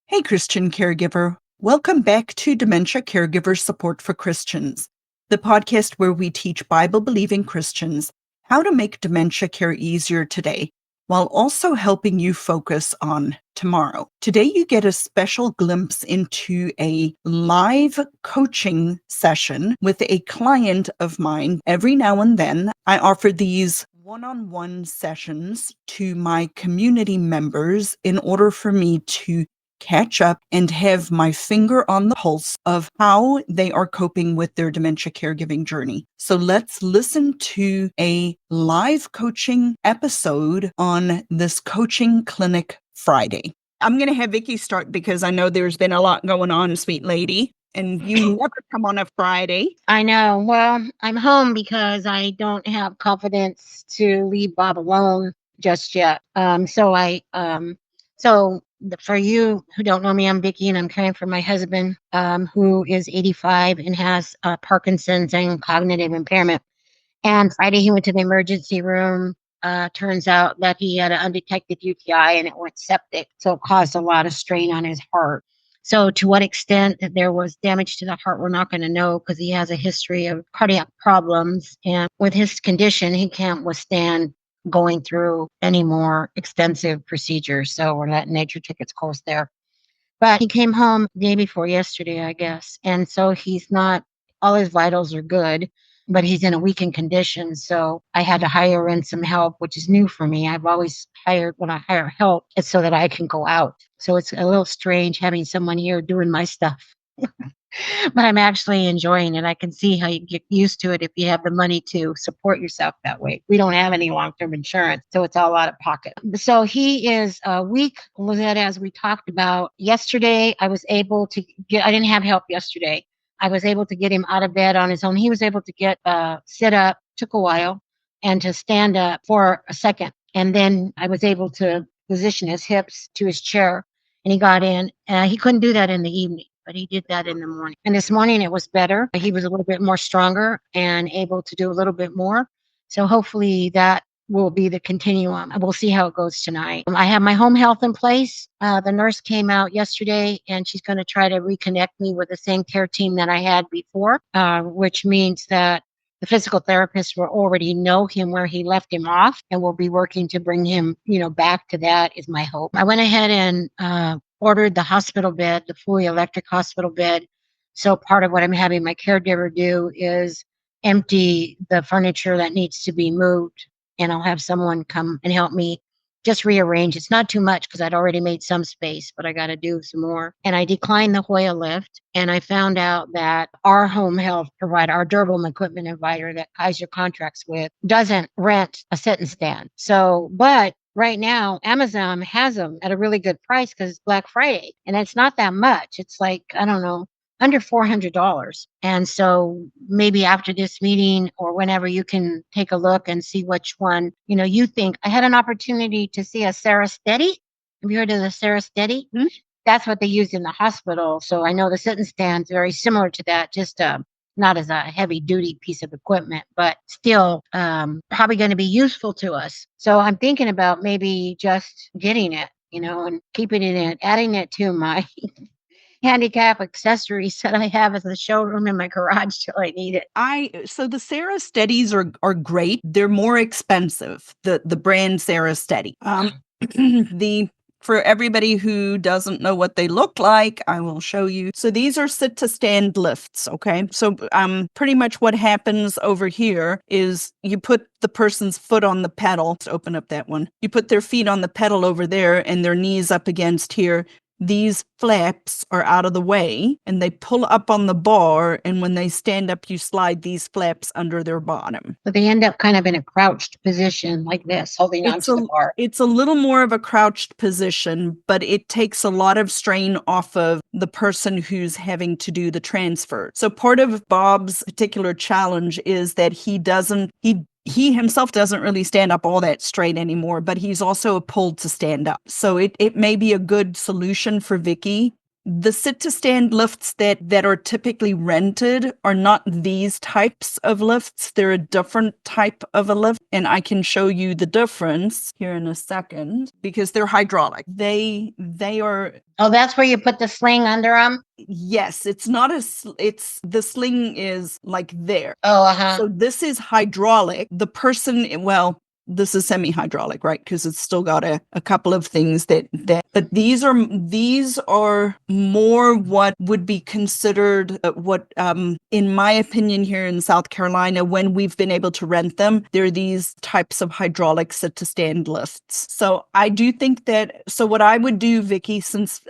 Hey, Christian caregiver. Welcome back to Dementia Caregiver Support for Christians, the podcast where we teach Bible-believing Christians how to make dementia care easier today, while also helping you focus on tomorrow. Today, you get a special glimpse into a live coaching session with a client of mine. Every now and then, I offer these one-on-one sessions to my community members in order for me to catch up and have my finger on the pulse of how they are coping with their dementia caregiving journey. So let's listen to a live coaching episode on this coaching clinic Friday. I'm going to have Vicki start because I know there's been a lot going on, sweet lady. And you never come on a Friday. I know. Well, I'm home because I don't have confidence to leave Bob alone just yet. For you who don't know me, I'm Vicki, and I'm caring for my husband, who is 85 and has Parkinson's and cognitive impairment. And Friday, he went to the emergency room. Turns out that he had an undetected UTI and it went septic, so it caused a lot of strain on his heart. So, to what extent that there was damage to the heart, we're not going to know because he has a history of cardiac problems. And with his condition, he can't withstand going through any more extensive procedures. So, we're letting nature take its course there. But he came home the day before yesterday, I guess. And so he's not, all his vitals are good, but he's in a weakened condition. So I had to hire in some help, which is new for me. I've always hired, when I hire help, it's so that I can go out. So it's a little strange having someone here doing my stuff. But I'm actually enjoying it. I can see how you get used to it if you have the money to support yourself that way. We don't have any long-term insurance, so it's all out of pocket. So he is weak, Lizette, as we talked about. Yesterday, I didn't have help yesterday. I was able to get him out of bed on his own. He was able to get sit up, took a while, and to stand up for a second. And then I was able to position his hips to his chair, and he got in. He couldn't do that in the evening, but he did that in the morning. And this morning it was better. He was a little bit more stronger and able to do a little bit more. So hopefully that will be the continuum. We'll see how it goes tonight. I have my home health in place. The nurse came out yesterday and she's going to try to reconnect me with the same care team that I had before, which means that the physical therapists will already know him where he left him off, and we'll be working to bring him, back to that is my hope. I went ahead and ordered the hospital bed, the fully electric hospital bed. So part of what I'm having my caregiver do is empty the furniture that needs to be moved, and I'll have someone come and help me just rearrange. It's not too much because I'd already made some space, but I got to do some more. And I declined the Hoya lift, and I found out that our home health provider, our durable equipment provider that Kaiser contracts with, doesn't rent a sit and stand. So, but right now, Amazon has them at a really good price because it's Black Friday, and it's not that much. It's like, I don't know, under $400. And so maybe after this meeting or whenever, you can take a look and see which one, you think. I had an opportunity to see a Sarah Steady. Have you heard of the Sarah Steady? Hmm? That's what they use in the hospital. So I know the sit and stand's very similar to that, just not as a heavy duty piece of equipment, but still probably going to be useful to us. So I'm thinking about maybe just getting it, and keeping it in, adding it to my handicap accessories that I have as a showroom in my garage till I need it. So the Sarah Steadies are great. They're more expensive. The brand Sarah Steady. For everybody who doesn't know what they look like, I will show you. So these are sit to stand lifts, okay? So pretty much what happens over here is you put the person's foot on the pedal. Let's open up that one. You put their feet on the pedal over there and their knees up against here. These flaps are out of the way and they pull up on the bar, and when they stand up, you slide these flaps under their bottom. So they end up kind of in a crouched position like this, holding onto the bar. It's a little more of a crouched position, but it takes a lot of strain off of the person who's having to do the transfer. So part of Bob's particular challenge is that he himself doesn't really stand up all that straight anymore, but he's also pulled to stand up. So it may be a good solution for Vicki The sit to stand lifts that are typically rented are not these types of lifts. They're a different type of a lift. And I can show you the difference here in a second because they're hydraulic. They are. Oh, that's where you put the sling under them? Yes, it's not it's the sling is like there. Oh, uh-huh. So this is hydraulic. The person, well, this is semi-hydraulic, right? Because it's still got a couple of things but these are more what would be considered what in my opinion here in South Carolina, when we've been able to rent them, they're these types of hydraulic sit to stand lifts. So I do think that, so what I would do, Vicki, since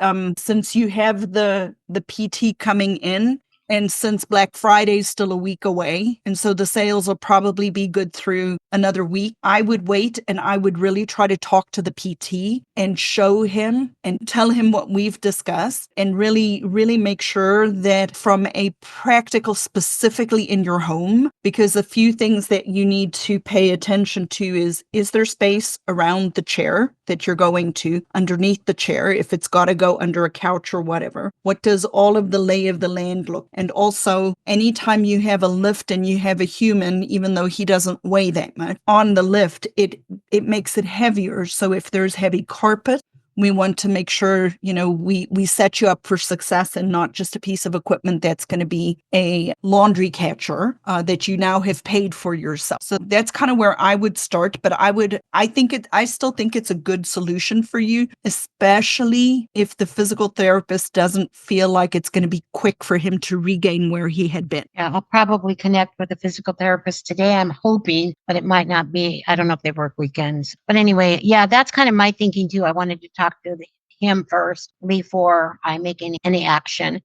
you have the PT coming in, and since Black Friday is still a week away, and so the sales will probably be good through another week, I would wait and I would really try to talk to the PT and show him and tell him what we've discussed and really, really make sure that from a practical, specifically in your home, because a few things that you need to pay attention to is there space around the chair that you're going to, underneath the chair, if it's got to go under a couch or whatever? What does all of the lay of the land look? And also, anytime you have a lift and you have a human, even though he doesn't weigh that much, on the lift, it makes it heavier. So if there's heavy carpet, we want to make sure, we set you up for success and not just a piece of equipment that's going to be a laundry catcher that you now have paid for yourself. So that's kind of where I would start. But I still think it's a good solution for you, especially if the physical therapist doesn't feel like it's going to be quick for him to regain where he had been. Yeah, I'll probably connect with a physical therapist today. I'm hoping, but it might not be. I don't know if they work weekends. But anyway, yeah, that's kind of my thinking too. I wanted to talk to him first before I make any action.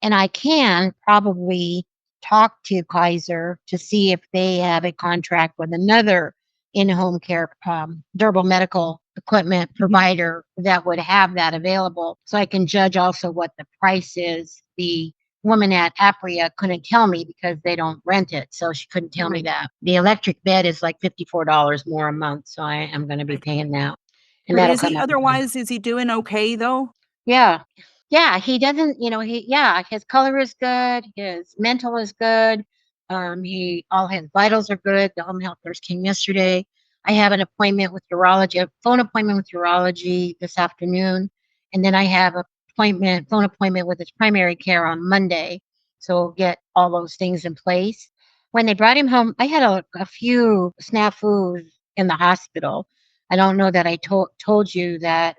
And I can probably talk to Kaiser to see if they have a contract with another in-home care durable medical equipment provider that would have that available. So I can judge also what the price is. The woman at Apria couldn't tell me because they don't rent it. So she couldn't tell me that. The electric bed is like $54 more a month. So I am going to be paying that. And But that'll come up. is he doing okay though? Yeah. Yeah, he doesn't, his color is good, his mental is good. All his vitals are good. The home health nurse came yesterday. I have an appointment with urology, a phone appointment with urology this afternoon. And then I have a phone appointment with his primary care on Monday. So we'll get all those things in place. When they brought him home, I had a few snafus in the hospital. I don't know that I told you that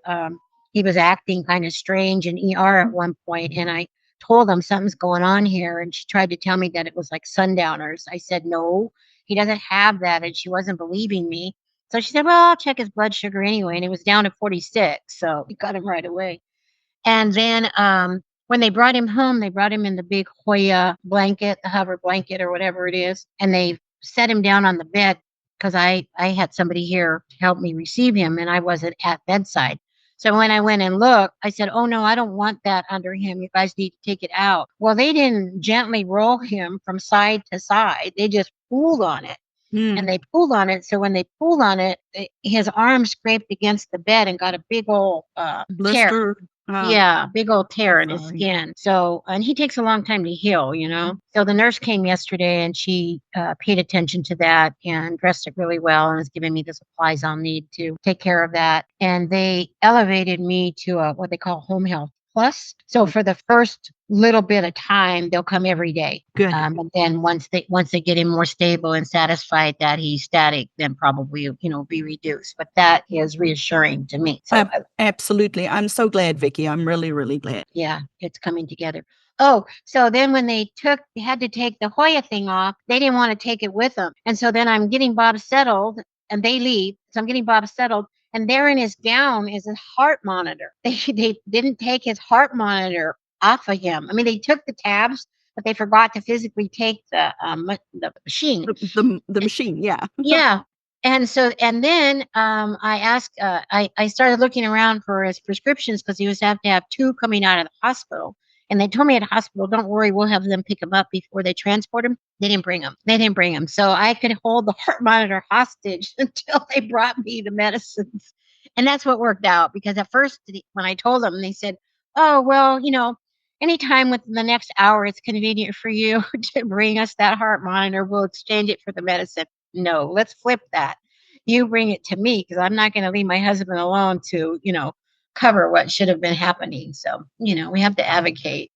he was acting kind of strange in ER at one point, and I told him something's going on here, and she tried to tell me that it was like sundowners. I said no, he doesn't have that, and she wasn't believing me. So she said, well, I'll check his blood sugar anyway, and it was down to 46, so we got him right away. And then when they brought him home, they brought him in the big Hoya blanket, the hover blanket or whatever it is, and they set him down on the bed because I had somebody here to help me receive him, and I wasn't at bedside. So when I went and looked, I said, oh, no, I don't want that under him. You guys need to take it out. Well, they didn't gently roll him from side to side. They just pulled on it. And they pulled on it. So when they pulled on it, his arm scraped against the bed and got a big old tear. Blister. Yeah, big old tear in his Sorry. skin. So, and he takes a long time to heal. So the nurse came yesterday and she paid attention to that and dressed it really well and is giving me the supplies I'll need to take care of that. And they elevated me to what they call home health plus. So for the first little bit of time, they'll come every day. Good. And then once they get him more stable and satisfied that he's static, then probably be reduced. But that is reassuring to me. So absolutely, I'm so glad, Vicki. I'm really, really glad. Yeah, it's coming together. Oh, so then when they had to take the Hoya thing off, they didn't want to take it with them. And so then I'm getting Bob settled and they leave. So I'm getting Bob settled. And there in his gown is his heart monitor. They didn't take his heart monitor off of him. I mean, they took the tabs, but they forgot to physically take the machine. The machine, yeah. Yeah. And then I asked, I started looking around for his prescriptions because he was have to have two coming out of the hospital. And they told me at the hospital, don't worry, we'll have them pick him up before they transport him. They didn't bring him. So I could hold the heart monitor hostage until they brought me the medicines. And that's what worked out because at first when I told them, they said, oh, well, anytime within the next hour it's convenient for you to bring us that heart monitor, we'll exchange it for the medicine. No, let's flip that. You bring it to me because I'm not going to leave my husband alone to, cover what should have been happening. So, we have to advocate.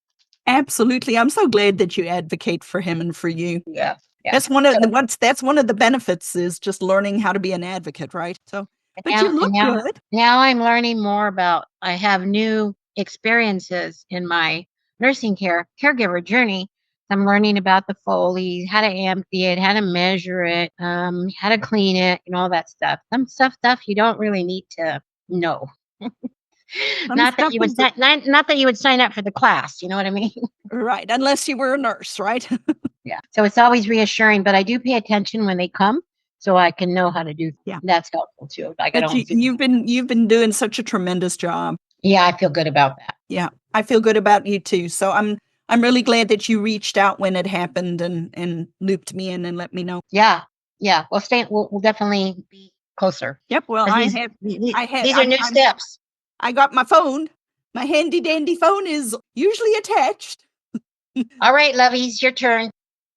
Absolutely. I'm so glad that you advocate for him and for you. Yeah. Yeah. That's one of the benefits is just learning how to be an advocate, right? So, but you And look good. now I'm learning more about I have new experiences in my nursing caregiver journey. I'm learning about the Foley, how to empty it, how to measure it, how to clean it, and all that stuff. Some stuff you don't really need to know. Some stuff is Not that you would sign up for the class. You know what I mean? right, unless you were a nurse, right? Yeah. So it's always reassuring, but I do pay attention when they come so I can know how to do. Yeah. That's helpful too. Like I But don't. you've been doing such a tremendous job. Yeah, I feel good about that. Yeah, I feel good about you too. So I'm really glad that you reached out when it happened and looped me in and let me know. Yeah. Yeah. We'll definitely be closer. Yep. Well, 'Cause these are new steps. I got my phone. My handy dandy phone is usually attached. All right, lovies, your turn.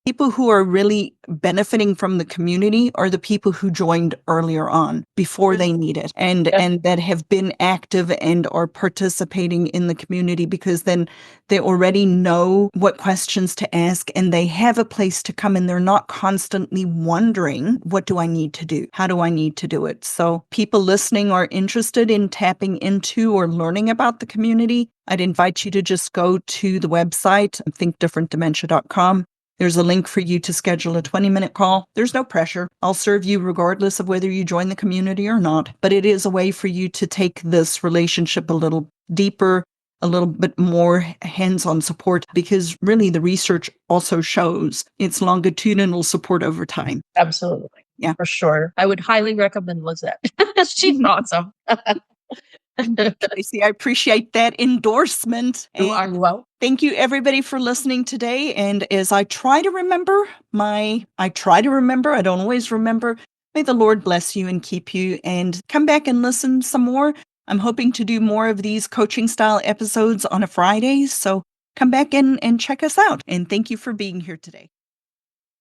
People who are really benefiting from the community are the people who joined earlier on before they need it and that have been active and are participating in the community because then they already know what questions to ask and they have a place to come and they're not constantly wondering, what do I need to do? How do I need to do it? So people listening are interested in tapping into or learning about the community. I'd invite you to just go to the website, thinkdifferentdementia.com. There's a link for you to schedule a 20-minute call. There's no pressure. I'll serve you regardless of whether you join the community or not. But it is a way for you to take this relationship a little deeper, a little bit more hands-on support, because really the research also shows it's longitudinal support over time. Absolutely. Yeah. For sure. I would highly recommend Lizette. She's awesome. Tracy, I appreciate that endorsement. You are welcome. Thank you everybody for listening today. And as I try to remember, I don't always remember. May the Lord bless you and keep you and come back and listen some more. I'm hoping to do more of these coaching style episodes on a Friday. So come back and check us out. And thank you for being here today.